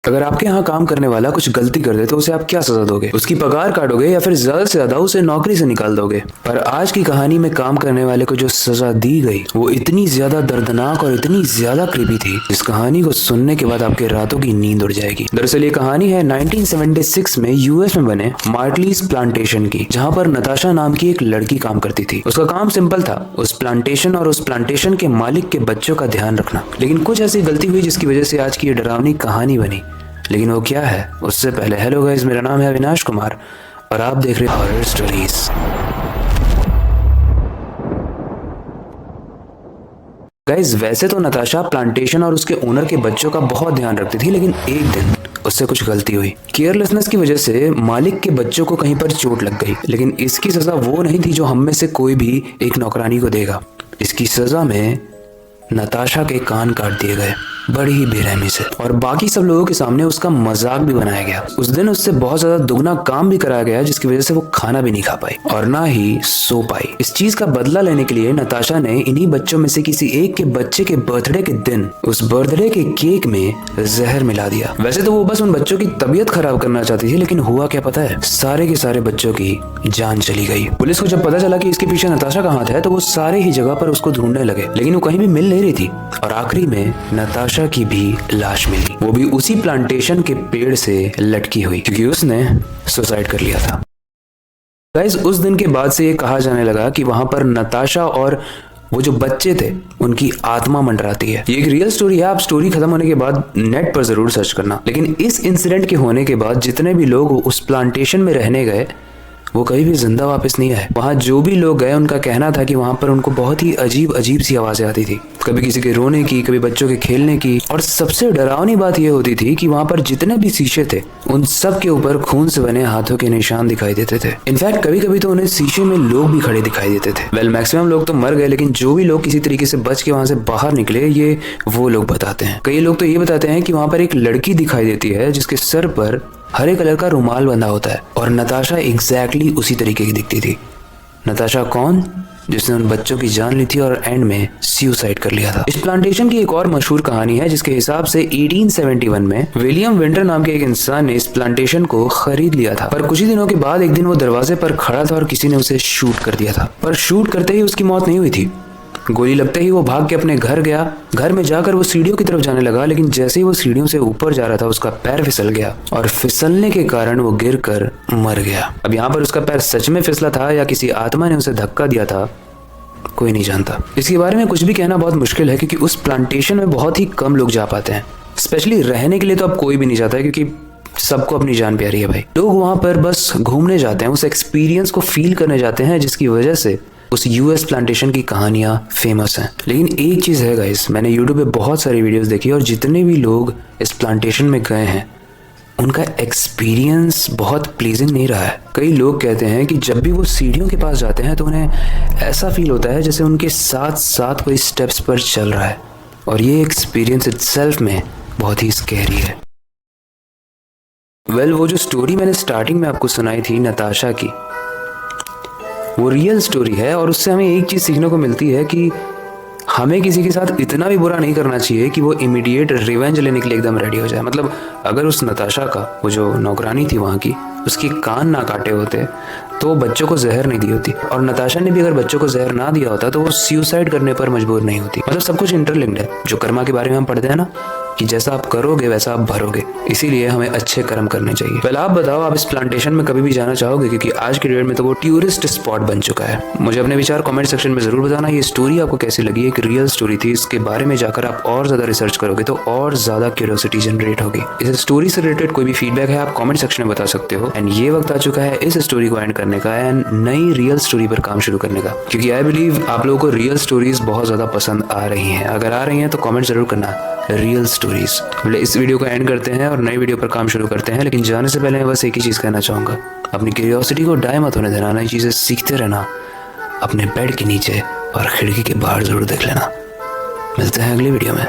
अगर आपके यहाँ काम करने वाला कुछ गलती कर दे तो उसे आप क्या सजा दोगे? उसकी पगार काटोगे या फिर ज्यादा से ज्यादा उसे नौकरी से निकाल दोगे? पर आज की कहानी में काम करने वाले को जो सजा दी गई वो इतनी ज्यादा दर्दनाक और इतनी ज्यादा क्रीपी थी, जिस कहानी को सुनने के बाद आपके रातों की नींद उड़ जाएगी। दरअसल ये कहानी है 1976 में यूएस में बने मार्टलीज प्लांटेशन की, जहाँ पर नताशा नाम की एक लड़की काम करती थी। उसका काम सिंपल था, उस प्लांटेशन और उस प्लांटेशन के मालिक के बच्चों का ध्यान रखना। लेकिन कुछ ऐसी गलती हुई जिसकी वजह से आज की ये डरावनी कहानी बनी। लेकिन वो क्या है उससे पहले हेलो गाइस, मेरा नाम है अविनाश कुमार और आप देख रहे हैं हॉरर स्टोरीज। गाइस वैसे तो नताशा प्लांटेशन और उसके ओनर के बच्चों का बहुत ध्यान रखती थी, लेकिन एक दिन उससे कुछ गलती हुई। केयरलेसनेस की वजह से मालिक के बच्चों को कहीं पर चोट लग गई। लेकिन इसकी सजा वो नहीं थी जो हम में से कोई भी एक नौकरानी को देगा। इसकी सजा में नताशा के कान काट दिए गए बड़ी ही बेरहमी से, और बाकी सब लोगों के सामने उसका मजाक भी बनाया गया। उस दिन उससे बहुत ज्यादा दुगना काम भी कराया गया, जिसकी वजह से वो खाना भी नहीं खा पाई और ना ही सो पाई। इस चीज का बदला लेने के लिए नताशा ने इन्हीं बच्चों में से किसी एक के बच्चे के बर्थडे के दिन उस बर्थडे के केक में जहर मिला दिया। वैसे तो वो बस उन बच्चों की तबीयत खराब करना चाहती थी, लेकिन हुआ क्या पता है, सारे के सारे बच्चों की जान चली गई। पुलिस को जब पता चला कि इसके पीछे नताशा का हाथ है तो वो सारे ही जगह पर उसको ढूंढने लगे, लेकिन वो कहीं भी मिल नहीं रही थी। और आखिरी में नताशा की भी लाश मिली, वो भी उसी प्लांटेशन के पेड़ से लटकी हुई, क्योंकि उसने सुसाइड कर लिया था। गाइस उस दिन के बाद से ये कहा जाने लगा कि वहां पर नताशा और वो जो बच्चे थे उनकी आत्मा मंडराती है। ये एक रियल स्टोरी है, आप स्टोरी खत्म होने के बाद नेट पर जरूर सर्च करना। लेकिन इस इंसिडेंट के होने के बाद जितने भी लोग उस प्लांटेशन में रहने गए वो कहीं भी जिंदा वापस नहीं आए। वहां जो भी लोग गए उनका कहना था कि वहां पर उनको बहुत ही अजीब अजीब सी आवाजें आती थी, कभी किसी के रोने की, कभी बच्चों के खेलने की, और सबसे डरावनी बात यह होती थी कि वहां पर जितने भी शीशे थे उन सब के ऊपर खून से बने हाथों के निशान दिखाई देते थे। इनफैक्ट कभी कभी तो उन्हें शीशे में लोग भी खड़े दिखाई देते थे। वेल मैक्सिमम लोग तो मर गए, लेकिन जो भी लोग किसी तरीके से बच के वहां से बाहर निकले ये वो लोग बताते हैं। कई लोग तो ये बताते हैं कि वहां पर एक लड़की दिखाई देती है जिसके सर पर हरे कलर का रुमाल बंधा होता है, और नताशा एग्जैक्टली उसी तरीके की दिखती थी। नताशा कौन? जिसने उन बच्चों की जान ली थी और एंड में सुसाइड कर लिया था। इस प्लांटेशन की एक और मशहूर कहानी है, जिसके हिसाब से 1871 में विलियम विंटर नाम के एक इंसान ने इस प्लांटेशन को खरीद लिया था। पर कुछ ही दिनों के बाद एक दिन वो दरवाजे पर खड़ा था और किसी ने उसे शूट कर दिया था। पर शूट करते ही उसकी मौत नहीं हुई थी। गोली लगते ही वो भाग के अपने घर गया। घर में जाकर वो सीढ़ियों की तरफ जाने लगा, लेकिन जैसे ही वो सीढ़ियों से ऊपर जा रहा था उसका पैर फिसल गया और फिसलने के कारण वो गिरकर मर गया। अब यहाँ पर उसका पैर सच में फिसला था या किसी आत्मा ने उसे धक्का दिया था, कोई नहीं जानता। इसके बारे में कुछ भी कहना बहुत मुश्किल है, क्योंकि उस प्लांटेशन में बहुत ही कम लोग जा पाते हैं। स्पेशली रहने के लिए तो अब कोई भी नहीं जाता है, क्योंकि सबको अपनी जान प्यारी है भाई। लोग वहां पर बस घूमने जाते हैं, उस एक्सपीरियंस को फील करने जाते हैं, जिसकी वजह से उस यूएस प्लांटेशन की कहानियां फेमस हैं। लेकिन एक चीज है गाइस, मैंने यूट्यूब पे बहुत सारी वीडियोस देखी और जितने भी लोग इस प्लांटेशन में गए हैं उनका एक्सपीरियंस बहुत प्लीजिंग नहीं रहा है। कई लोग कहते हैं कि जब भी वो सीढ़ियों के पास जाते हैं तो उन्हें ऐसा फील होता है जैसे उनके साथ साथ कोई स्टेप्स पर चल रहा है, और ये एक्सपीरियंस इटसेल्फ में बहुत ही स्कैरी है। वेल वो जो स्टोरी मैंने स्टार्टिंग में आपको सुनाई थी नताशा की, वो रियल स्टोरी है, और उससे हमें एक चीज सीखने को मिलती है कि हमें किसी के साथ इतना भी बुरा नहीं करना चाहिए कि वो इमीडिएट रिवेंज लेने के लिए एकदम रेडी हो जाए। मतलब अगर उस नताशा का, वो जो नौकरानी थी वहाँ की, उसकी कान ना काटे होते तो बच्चों को जहर नहीं दी होती, और नताशा ने भी अगर बच्चों को जहर ना दिया होता तो वो सुसाइड करने पर मजबूर नहीं होती। मतलब सब कुछ इंटरलिंक्ड है। जो कर्मा के बारे में हम पढ़ते हैं ना कि जैसा आप करोगे वैसा आप भरोगे, इसीलिए हमें अच्छे कर्म करने चाहिए। पहले आप बताओ, आप इस प्लांटेशन में कभी भी जाना चाहोगे? क्योंकि आज के डेट में तो वो टूरिस्ट स्पॉट बन चुका है। मुझे अपने विचार कमेंट सेक्शन में जरूर बताना। ये स्टोरी आपको कैसी लगी? एक रियल स्टोरी थी, इसके बारे में जाकर आप और ज्यादा रिसर्च करोगे तो और ज्यादा क्यूरियोसिटी जनरेट होगी। इस स्टोरी से रिलेटेड कोई भी फीडबैक है आप कमेंट सेक्शन में बता सकते हो। एंड ये वक्त आ चुका है इस स्टोरी को एंड करने का एंड नई रियल स्टोरी पर काम शुरू करने का, क्योंकि आई बिलीव आप लोगों को रियल स्टोरीज बहुत ज्यादा पसंद आ रही हैं। अगर आ रही हैं तो कमेंट जरूर करना रियल स्टोरीज। इस वीडियो को एंड करते हैं और नई वीडियो पर काम शुरू करते हैं, लेकिन जाने से पहले मैं बस एक ही चीज कहना चाहूंगा, अपनी क्यूरियोसिटी को डाय मत होने देना। नई चीजें सीखते रहना, अपने बेड के नीचे और खिड़की के बाहर जरूर देख लेना। मिलते हैं अगली वीडियो में।